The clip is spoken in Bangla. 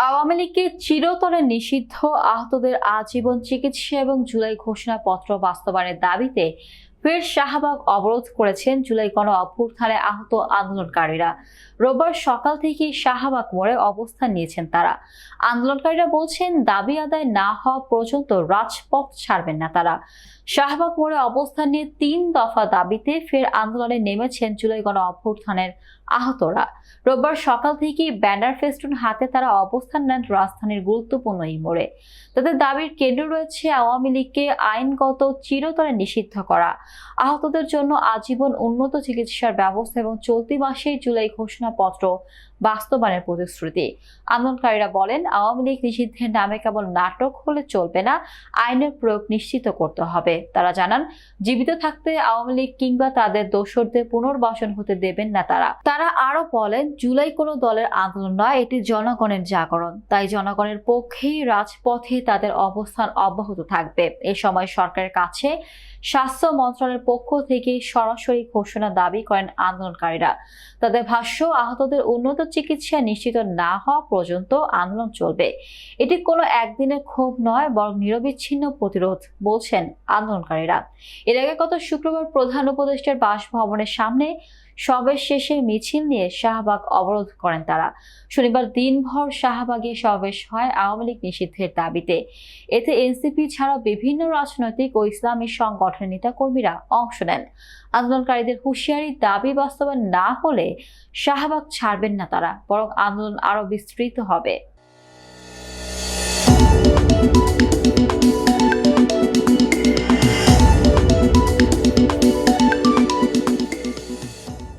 আওয়ামী লীগকে চিরতরে নিষিদ্ধ, আহতদের আজীবন চিকিৎসা এবং জুলাই ঘোষণাপত্র বাস্তবায়নের দাবিতে ফের শাহবাগ অবরোধ করেছেন জুলাই গণ অভ্যুত্থানে আহত আন্দোলনকারীরা। রোববার সকাল থেকে শাহবাগ মোড়ে অবস্থান নিয়েছেন তারা। আন্দোলনকারীরা বলছেন, দাবি আদায় না হওয়া পর্যন্ত রাজপথ ছাড়বেন না তারা। শাহবাগ মোড়ে অবস্থান নিয়ে ৩ দফা দাবিতে ফের আন্দোলনে নেমেছেন জুলাই গণ অভ্যুত্থানের আহতরা। রোববার সকাল থেকেই ব্যানার ফেস্টুন হাতে তারা অবস্থান নেন রাজধানীর গুরুত্বপূর্ণ এই মোড়ে। তাদের দাবির কেন্দ্রে রয়েছে আওয়ামী লীগকে আইনগত চিরতরে নিষিদ্ধ করা, আহতদের জন্য আজীবন উন্নত চিকিৎসার ব্যবস্থা এবং চলতি মাসে জুলাই ঘোষণাপত্র বাস্তবায়নের প্রতিশ্রুতি। আন্দোলনকারীরা বলেন, আওয়ামী লীগ নিষিদ্ধের নামে কেবল নাটক হলে চলবে না, আইনের প্রয়োগ নিশ্চিত করতে হবে। তারা জানান, জীবিত থাকতে আওয়ামী লীগ কিংবা তাদের দোসরদের পুনর্বাসন হতে দেবেন না তারা আরো বলেন, জুলাই কোনো দলের আন্দোলন নয়, এটি জনগণের জাগরণ। তাই জনগণের পক্ষেই রাজপথে তাদের অবস্থান অব্যাহত থাকবে। এ সময় সরকারের কাছে স্বাস্থ্য মন্ত্রণালয়ের পক্ষ থেকে সরাসরি ঘোষণা দাবি করেন আন্দোলনকারীরা। তাদের ভাষ্য, আহতদের উন্নত চিকিৎসা নিশ্চিত না হওয়া পর্যন্ত আন্দোলন চলবে। এটি কোনো একদিনের ক্ষোভ নয়, বরং নিরবিচ্ছিন্ন প্রতিরোধ, বলছেন আন্দোলনকারীরা। এর আগে গত শুক্রবার প্রধান উপদেষ্টার বাসভবনের সামনে সমাবেশ শেষে মিছিল নিয়ে শাহবাগ অবরোধ করেন তারা। শনিবার দিনভর শাহবাগে সমাবেশ হয় আওয়ামী লীগ নিষিদ্ধের দাবিতে। এতে এনসিপি ছাড়াও বিভিন্ন রাজনৈতিক ও ইসলামী সংগঠনের নেতাকর্মীরা অংশ নেন। আন্দোলনকারীদের হুঁশিয়ারি, দাবি বাস্তবায়ন না হলে শাহবাগ ছাড়বেন না তারা, বরং আন্দোলন আরো বিস্তৃত হবে।